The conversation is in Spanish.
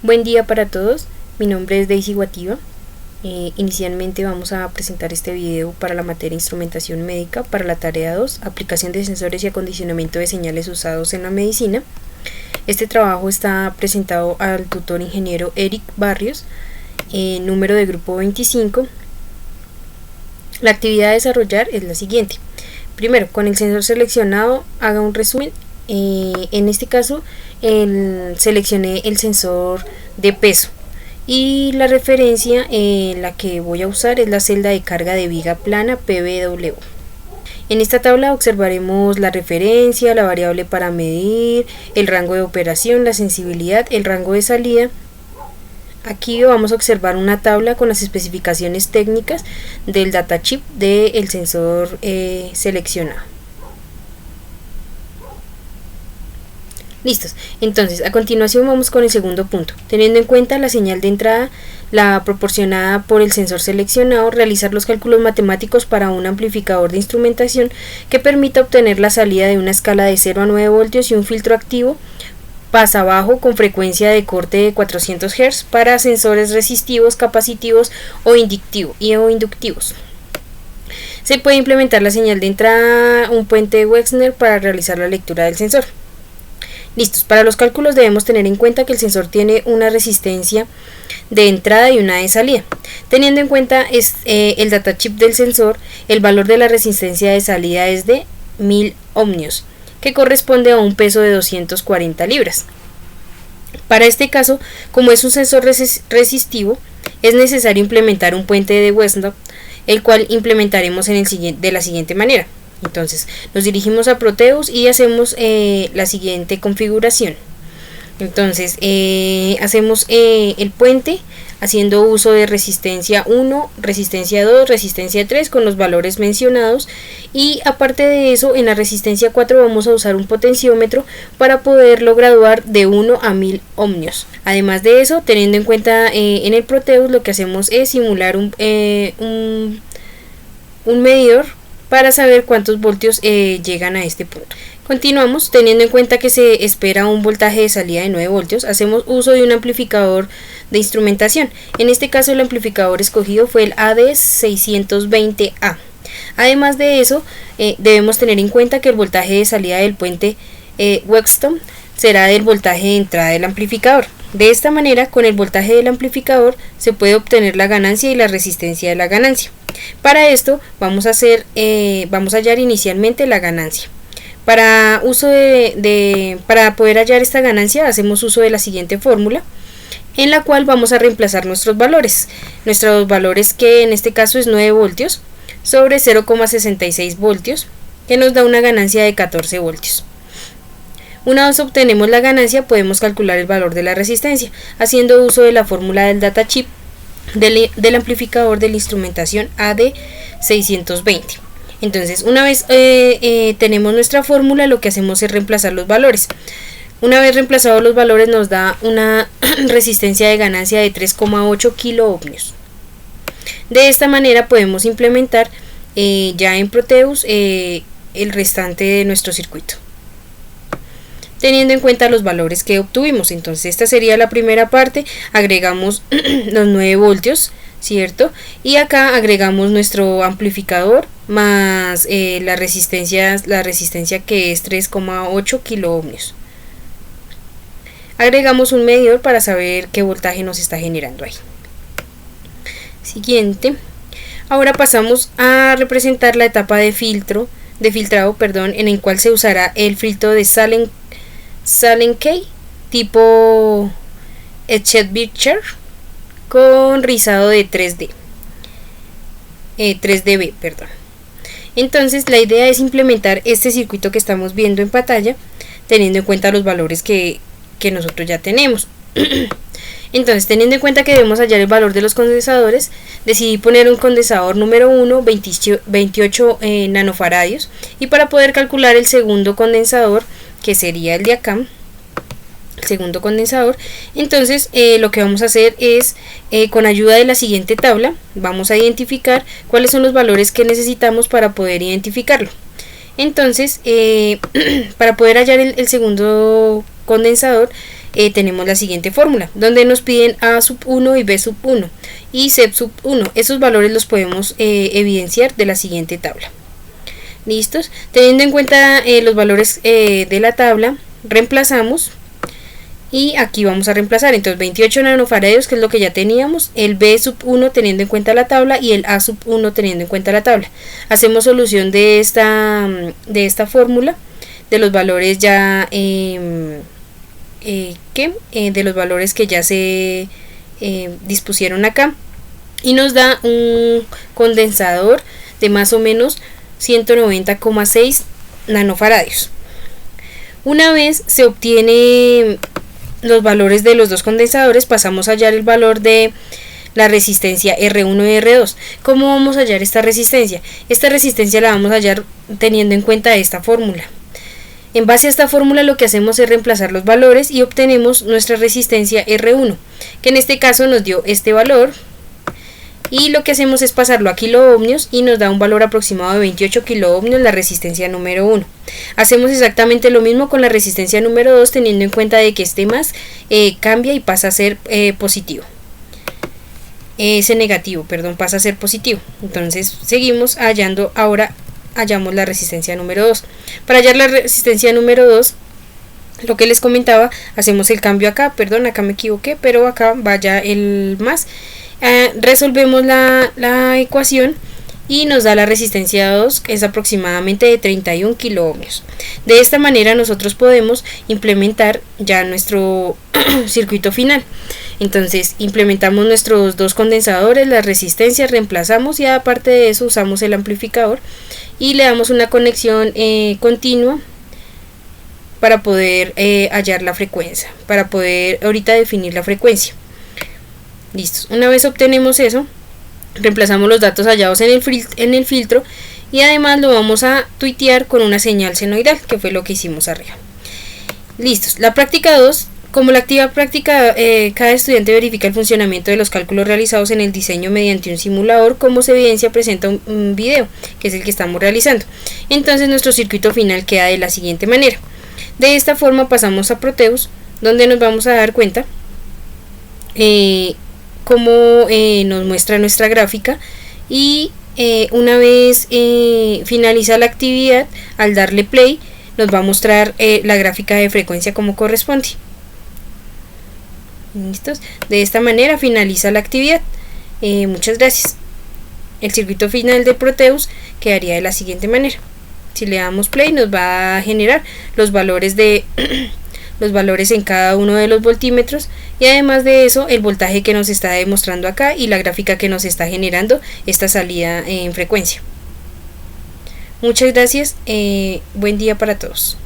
Buen día para todos, mi nombre es Daisy Guativa. Inicialmente vamos a presentar este video para la materia Instrumentación Médica para la tarea 2, Aplicación de sensores y acondicionamiento de señales usados en la medicina. Este trabajo está presentado al tutor ingeniero Eric Barrios, número de grupo 25. La actividad a desarrollar es la siguiente. Primero, con el sensor seleccionado, haga un resumen. En este caso, seleccioné el sensor de peso y la referencia la que voy a usar es la celda de carga de viga plana PBW. En esta tabla observaremos la referencia, la variable para medir, el rango de operación, la sensibilidad, el rango de salida. Aquí vamos a observar una tabla con las especificaciones técnicas del datachip del sensor seleccionado. Listos, entonces a continuación vamos con el segundo punto. Teniendo en cuenta la señal de entrada, la proporcionada por el sensor seleccionado, realizar los cálculos matemáticos para un amplificador de instrumentación que permita obtener la salida de una escala de 0 a 9 voltios y un filtro activo pasa bajo con frecuencia de corte de 400 Hz para sensores resistivos, capacitivos o inductivos. Se puede implementar la señal de entrada, un puente de Wexner para realizar la lectura del sensor. Listos, para los cálculos debemos tener en cuenta que el sensor tiene una resistencia de entrada y una de salida. Teniendo en cuenta el datachip del sensor, el valor de la resistencia de salida es de 1000 ohmios, que corresponde a un peso de 240 libras. Para este caso, como es un sensor resistivo, es necesario implementar un puente de Weston, el cual implementaremos de la siguiente manera. Entonces, nos dirigimos a Proteus y hacemos la siguiente configuración. Entonces, hacemos el puente haciendo uso de resistencia 1, resistencia 2, resistencia 3 con los valores mencionados, y aparte de eso en la resistencia 4 vamos a usar un potenciómetro para poderlo graduar de 1 a 1000 ohmios. Además de eso, teniendo en cuenta en el Proteus, lo que hacemos es simular un medidor para saber cuántos voltios llegan a este punto. Continuamos, teniendo en cuenta que se espera un voltaje de salida de 9 voltios, hacemos uso de un amplificador de instrumentación. En este caso el amplificador escogido fue el AD620A. Además de eso, debemos tener en cuenta que el voltaje de salida del puente Wexton será del voltaje de entrada del amplificador. De esta manera, con el voltaje del amplificador se puede obtener la ganancia y la resistencia de la ganancia. Para esto vamos a hallar inicialmente la ganancia. Para poder hallar esta ganancia hacemos uso de la siguiente fórmula, en la cual vamos a reemplazar nuestros valores que en este caso es 9 voltios sobre 0,66 voltios, que nos da una ganancia de 14 voltios. Una vez obtenemos la ganancia, podemos calcular el valor de la resistencia haciendo uso de la fórmula del datachip del amplificador de la instrumentación AD620. Entonces, una vez tenemos nuestra fórmula, lo que hacemos es reemplazar los valores. Una vez reemplazados los valores, nos da una resistencia de ganancia de 3,8 kilo ohmios. De esta manera podemos implementar ya en Proteus el restante de nuestro circuito, teniendo en cuenta los valores que obtuvimos. Entonces esta sería la primera parte, agregamos los 9 voltios, ¿cierto? Y acá agregamos nuestro amplificador más la resistencia que es 3,8 kilo ohmios. Agregamos un medidor para saber qué voltaje nos está generando ahí. Siguiente. Ahora pasamos a representar la etapa de filtrado, en el cual se usará el filtro de Sallen-Key tipo Etched-Bircher con rizado de 3dB. Entonces la idea es implementar este circuito que estamos viendo en pantalla, teniendo en cuenta los valores que nosotros ya tenemos. Entonces, teniendo en cuenta que debemos hallar el valor de los condensadores, decidí poner un condensador número 1, 28 nanofaradios, y para poder calcular el segundo condensador, que sería el de acá, el segundo condensador, entonces lo que vamos a hacer es, con ayuda de la siguiente tabla, vamos a identificar cuáles son los valores que necesitamos para poder identificarlo. Entonces, para poder hallar el segundo condensador, tenemos la siguiente fórmula, donde nos piden A sub 1 y B sub 1 y C sub 1. Esos valores los podemos evidenciar de la siguiente tabla. ¿Listos? Teniendo en cuenta los valores de la tabla, reemplazamos. Y aquí vamos a reemplazar, entonces 28 nanofarados, que es lo que ya teníamos, el B sub 1 teniendo en cuenta la tabla y el A sub 1 teniendo en cuenta la tabla. Hacemos solución de esta fórmula, de los valores ya, de los valores que ya se dispusieron acá. Y nos da un condensador de más o menos 190,6 nanofarados. Una vez se obtiene los valores de los dos condensadores, pasamos a hallar el valor de la resistencia R1 y R2. ¿Cómo vamos a hallar esta resistencia? Esta resistencia la vamos a hallar teniendo en cuenta esta fórmula. En base a esta fórmula lo que hacemos es reemplazar los valores y obtenemos nuestra resistencia R1, que en este caso nos dio este valor. Y lo que hacemos es pasarlo a kiloohmios y nos da un valor aproximado de 28 kiloohmios la resistencia número 1. Hacemos exactamente lo mismo con la resistencia número 2, teniendo en cuenta de que este más cambia y pasa a ser positivo. Ese negativo, perdón, pasa a ser positivo. Entonces seguimos hallando, ahora hallamos la resistencia número 2. Para hallar la resistencia número 2, lo que les comentaba, hacemos el cambio acá, perdón, acá me equivoqué, pero acá vaya el más. Resolvemos la ecuación y nos da la resistencia 2, que es aproximadamente de 31 kiloohmios. De esta manera nosotros podemos implementar ya nuestro circuito final. Entonces implementamos nuestros dos condensadores, las resistencias, reemplazamos y aparte de eso usamos el amplificador y le damos una conexión continua para poder hallar la frecuencia, para poder ahorita definir la frecuencia. Listos. Una vez obtenemos eso, reemplazamos los datos hallados en el filtro y además lo vamos a tuitear con una señal senoidal, que fue lo que hicimos arriba. Listos. La práctica 2. Como la actividad práctica, cada estudiante verifica el funcionamiento de los cálculos realizados en el diseño mediante un simulador. Como se evidencia, presenta un video, que es el que estamos realizando. Entonces nuestro circuito final queda de la siguiente manera. De esta forma pasamos a Proteus, donde nos vamos a dar cuenta cómo nos muestra nuestra gráfica y una vez finaliza la actividad, al darle play nos va a mostrar la gráfica de frecuencia como corresponde. ¿Listos? De esta manera finaliza la actividad. Muchas gracias. El circuito final de Proteus quedaría de la siguiente manera. Si le damos play nos va a generar los valores en cada uno de los voltímetros y además de eso el voltaje que nos está demostrando acá y la gráfica que nos está generando esta salida en frecuencia. Muchas gracias, buen día para todos.